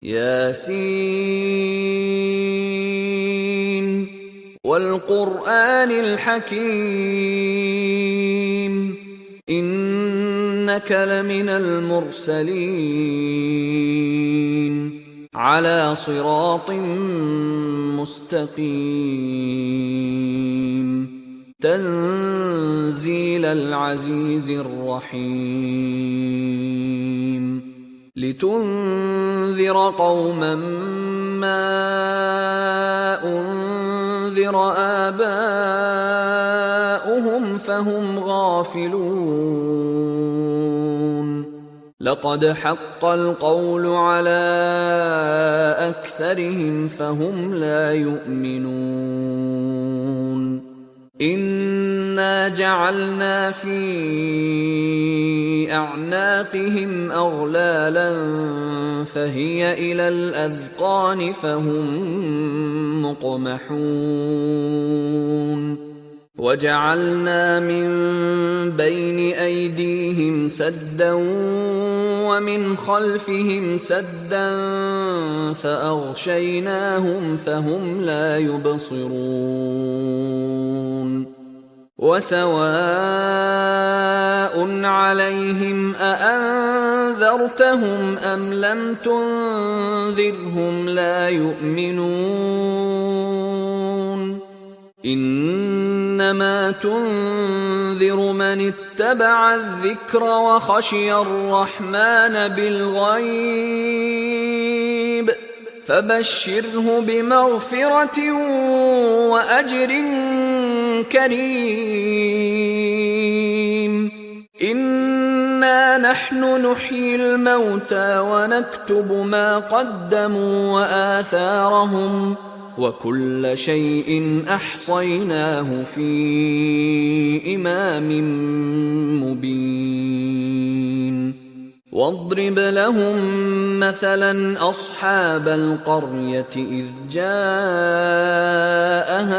ياسين والقرآن الحكيم إنك لمن المرسلين على صراط مستقيم تنزيل العزيز الرحيم لتنذر قوما ما أنذر آباؤهم فهم غافلون لقد حق القول على أكثرهم فهم لا يؤمنون إنا جعلنا في أعناقهم أغلالا فهي إلى الأذقان فهم مقمحون وجعلنا من بين أيديهم سدا ومن خلفهم سدا فأغشيناهم فهم لا يبصرون وسواء عليهم أأنذرتهم أم لم تنذرهم لا يؤمنون إنما تنذر من اتبع الذكر وخشي الرحمن بالغيب فبشره بمغفرة وأجر كريم إنا نحن نحيي الموتى ونكتب ما قدموا وآثارهم وكل شيء أحصيناه في إمام مبين واضرب لهم مثلا أصحاب القرية إذ جاءها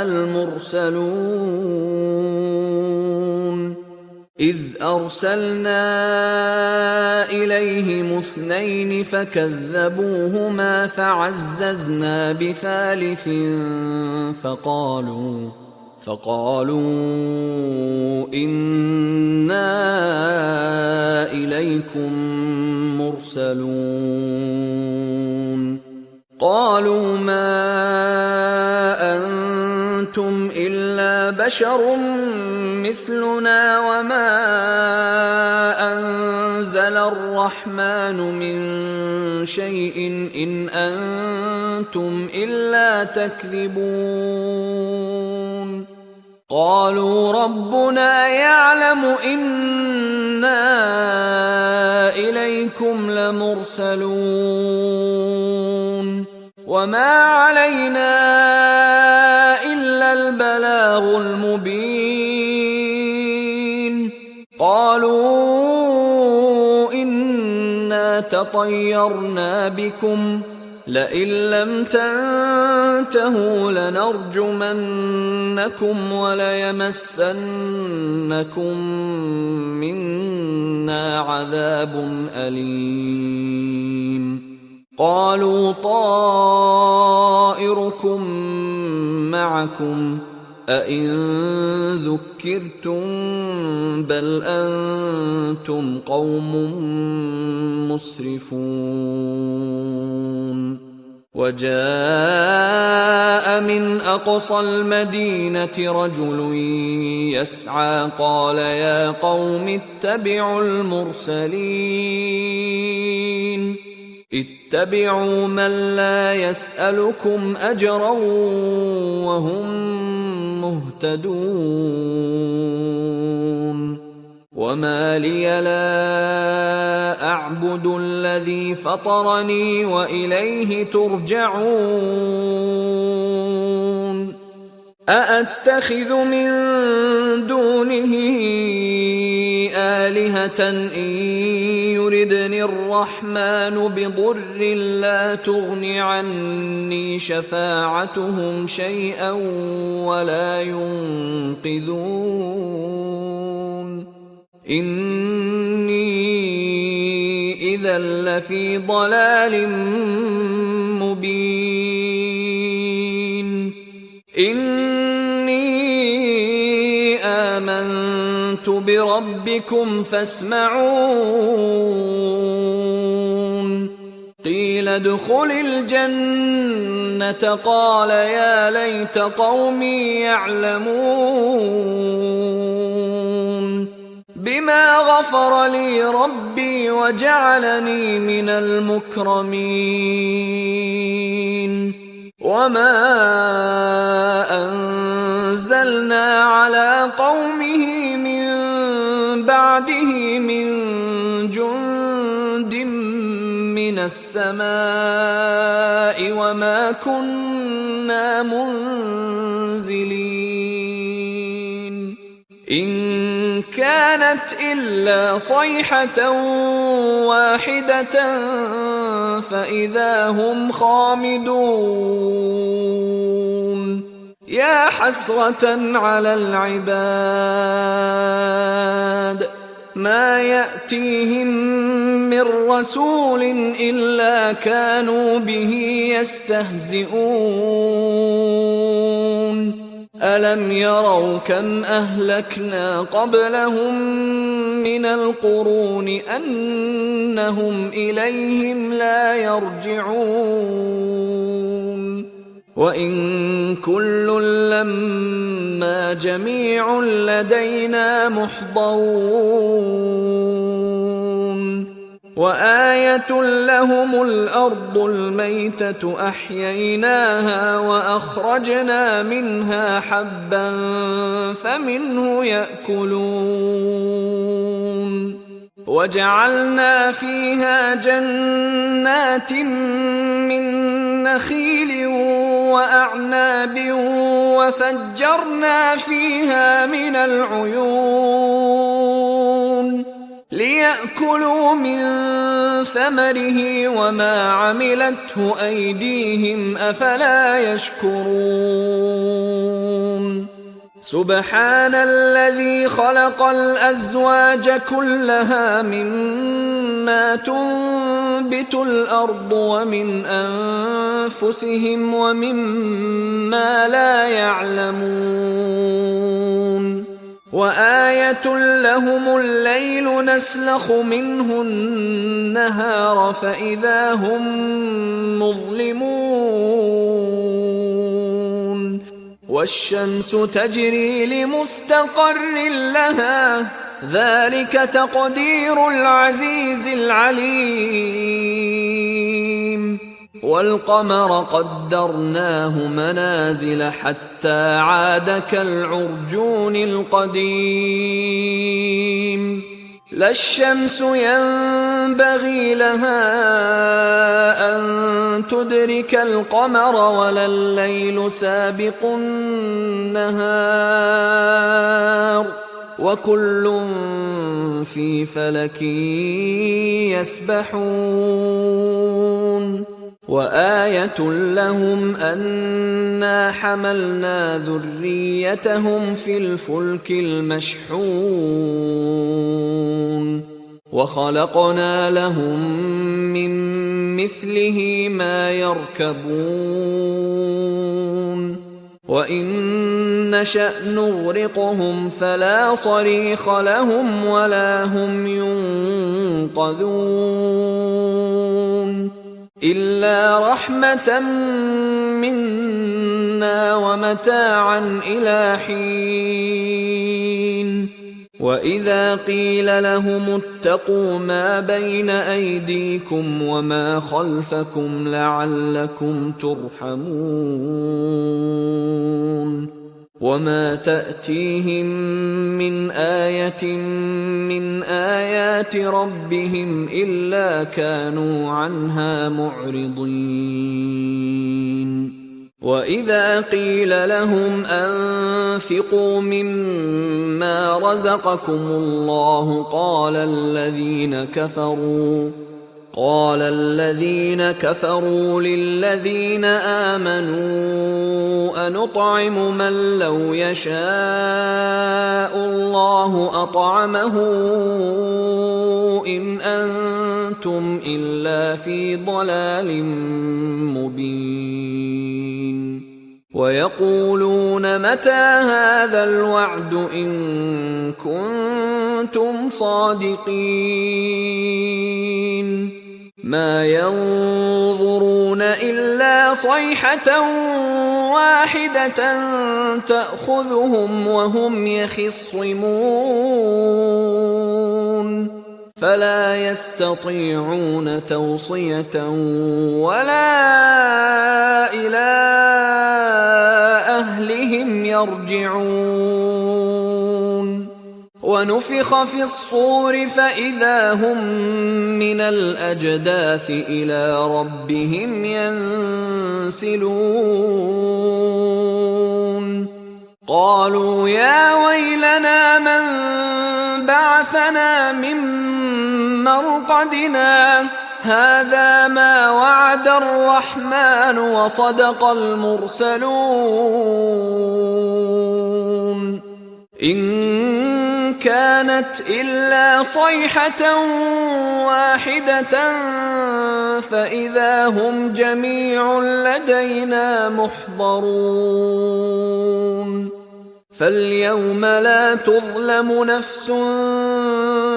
المرسلون إذ أرسلنا إليهم اثنين فكذبوهما فعززنا بثالث فقالوا إنا إليكم مرسلون قالوا ما أنتم إلا بشر مثلنا وما أنزل الرحمن من شيء إن أنتم إلا تكذبون قالوا ربنا يعلم إنا إليكم لمرسلون وما علينا إلا البلاغ المبين قالوا إنا تطيرنا بكم لئن لم تنتهوا لنرجمنكم وليمسنكم منا عذاب أليم قالوا طائركم معكم أئن ذكرتم بل أنتم قوم مسرفون وجاء من أقصى المدينة رجل يسعى قال يا قوم اتبعوا المرسلين اتبعوا من لا يسألكم أجرا وهم مهتدون وما لي لا أعبد الذي فطرني وإليه ترجعون أأتخذ من دونه آلهة إن يردني الرحمن بضر لا تغن عني شفاعتهم شيئا ولا ينقذون إني إذا لفي ضلال مبين. إني آمنت بربكم فاسمعون. قيل ادخل الجنة قال يا ليت قومي يعلمون بما غفر لي ربي وجعلني من المكرمين. وما أنزلنا على قومه من بعده من جند من السماء وما كنا منزلين. إن كانت إلا صيحة واحدة فإذا هم خامدون. يا حسرة على العباد ما يأتيهم من رسول إلا كانوا به يستهزئون. ألم يروا كم أهلكنا قبلهم من القرون أنهم إليهم لا يرجعون. وإن كل لما جميع لدينا محضرون. وآية لهم الأرض الميتة أحييناها وأخرجنا منها حبا فمنه يأكلون. وجعلنا فيها جنات من نخيل وأعناب وفجرنا فيها من العيون ليأكلوا من ثمره وما عملته أيديهم أفلا يشكرون. سبحان الذي خلق الأزواج كلها مما تنبت الأرض ومن أنفسهم ومما لا يعلمون. وآية لهم الليل نسلخ منه النهار فإذا هم مظلمون. والشمس تجري لمستقر لها ذلك تقدير العزيز العليم. والقمر قدرناه منازل حتى عاد كالعرجون القديم. لا الشمس ينبغي لها أن تدرك القمر ولا الليل سابق النهار وكل في فلك يسبحون. وآية لهم أنا حملنا ذريتهم في الفلك المشحون وخلقنا لهم من مثله ما يركبون. وإن نشأ نغرقهم فلا صريخ لهم ولا هم ينقذون إلا رحمة منا ومتاعا إلى حين. وإذا قيل لهم اتقوا ما بين أيديكم وما خلفكم لعلكم ترحمون. وما تأتيهم من آية من آيات ربهم إلا كانوا عنها معرضين. وإذا قيل لهم أنفقوا مما رزقكم الله قال الذين كفروا للذين آمنوا أنطعم من لو يشاء الله أطعمه إن أنتم أنتم إلا في ضلال مبين ويقولون متى هذا الوعد إن كنتم صادقين ما ينظرون إلا صيحة واحدة تأخذهم وهم يخصمون فلا يستطيعون توصية ولا إلى أهلهم يرجعون ونفخ في الصور فإذا هم من الأجداث إلى ربهم ينسلون قالوا يا ويلنا من بعثنا من مرقدنا هذا ما وعد الرحمن وصدق المرسلون إن كانت إلا صيحة واحدة فإذا هم جميع لدينا محضرون فاليوم لا تظلم نفس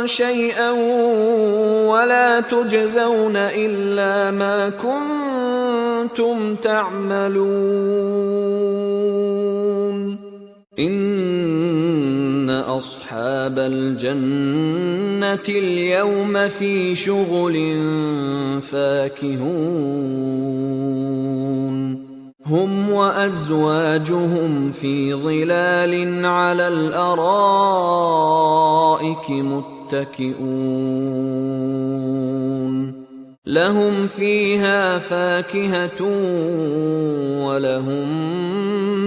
شيئا ولا تجزون إلا ما كنتم تعملون إن أصحاب الجنة اليوم في شغل فاكهون هم وأزواجهم في ظلال على الأرائك متكئون لهم فيها فاكهة ولهم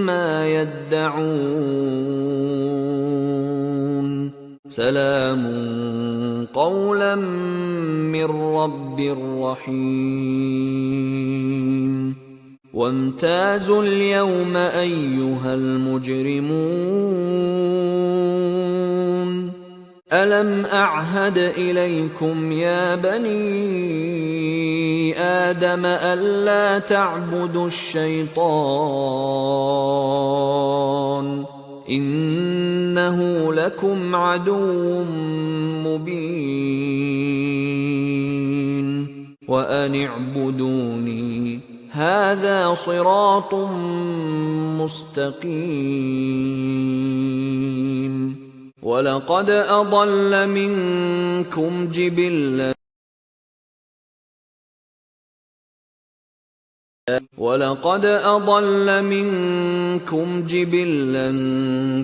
ما يدعون سلام قولا من رب رحيم وامتازوا اليوم أيها المجرمون ألم أعهد إليكم يا بني آدم ألا تعبدوا الشيطان إنه لكم عدو مبين وأن اعبدوني هذا صراط مستقيم ولقد أضل منكم جبلا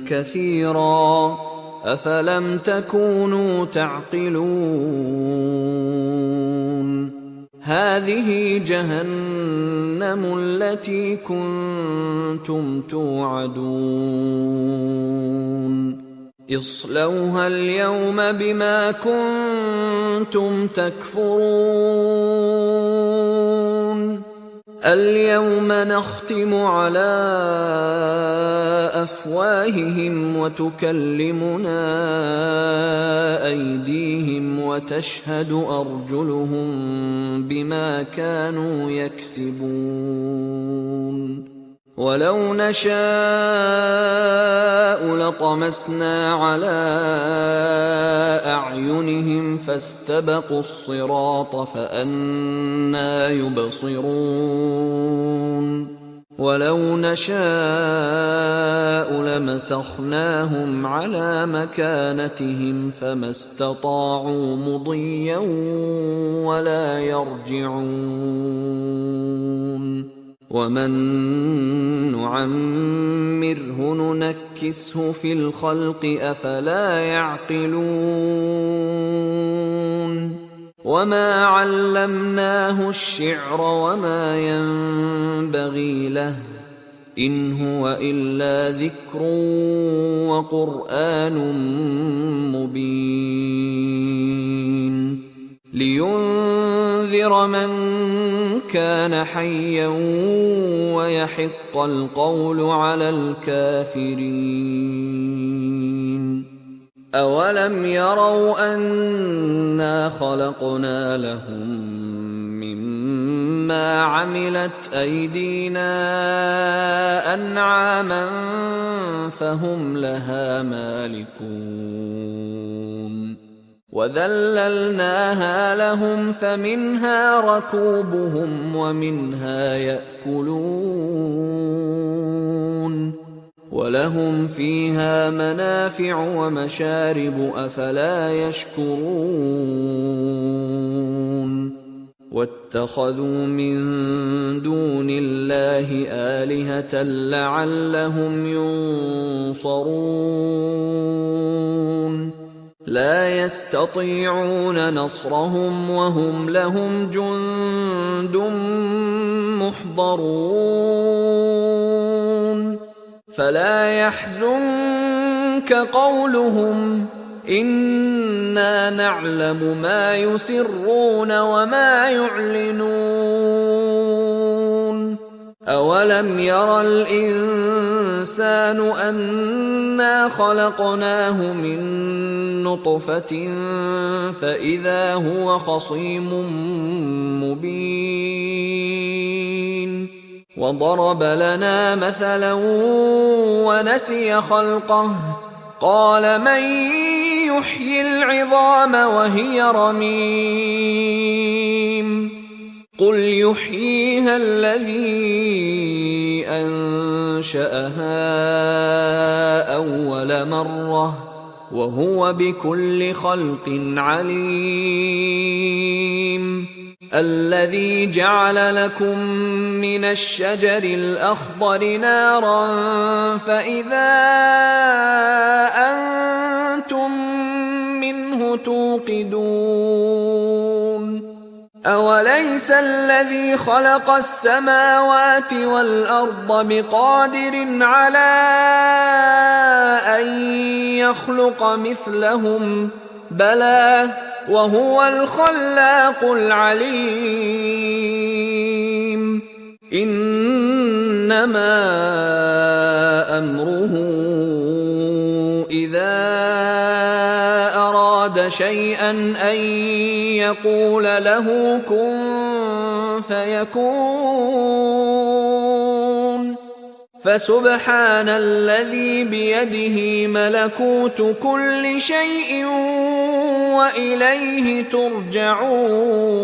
كثيرا أفلم تكونوا تعقلون هذه جهنم التي كنتم توعدون اصلوها اليوم بما كنتم تكفرون اليوم نختم على أفواههم وتكلمنا أيديهم وتشهد أرجلهم بما كانوا يكسبون ولو نشاء لطمسنا على أعينهم فاستبقوا الصراط فأنى يبصرون ولو نشاء لمسخناهم على مكانتهم فما استطاعوا مضيا ولا يرجعون ومن نعمره ننكسه في الخلق أفلا يعقلون وما علمناه الشعر وما ينبغي له إن هو إلا ذكر وقرآن مبين لينذر من كان حيا ويحق القول على الكافرين أولم يروا أنا خلقنا لهم مما عملت أيدينا أنعاما فهم لها مالكون وذللناها لهم فمنها ركوبهم ومنها يأكلون ولهم فيها منافع ومشارب أفلا يشكرون واتخذوا من دون الله آلهة لعلهم ينصرون لا يستطيعون نصرهم وهم لهم جند محضرون فلا يحزنك قولهم إنا نعلم ما يسرون وما يعلنون أولم ير الإنسان أنا خلقناه من نطفة فإذا هو خصيم مبين وضرب لنا مثلا ونسي خلقه قال من يحيي العظام وهي رميم قل يحييها الذي أنشأها أول مرة وهو بكل خلق عليم الذي جعل لكم من الشجر الأخضر نارا فإذا أنتم منه توقدون أوليس الذي خلق السماوات والأرض بقادر على أن يخلق مثلهم بلى وهو الخلاق العليم إنما أمره إذا أراد شيئا أن يقول له كن فيكون فسبحان الذي بيده ملكوت كل شيء وإليه ترجعون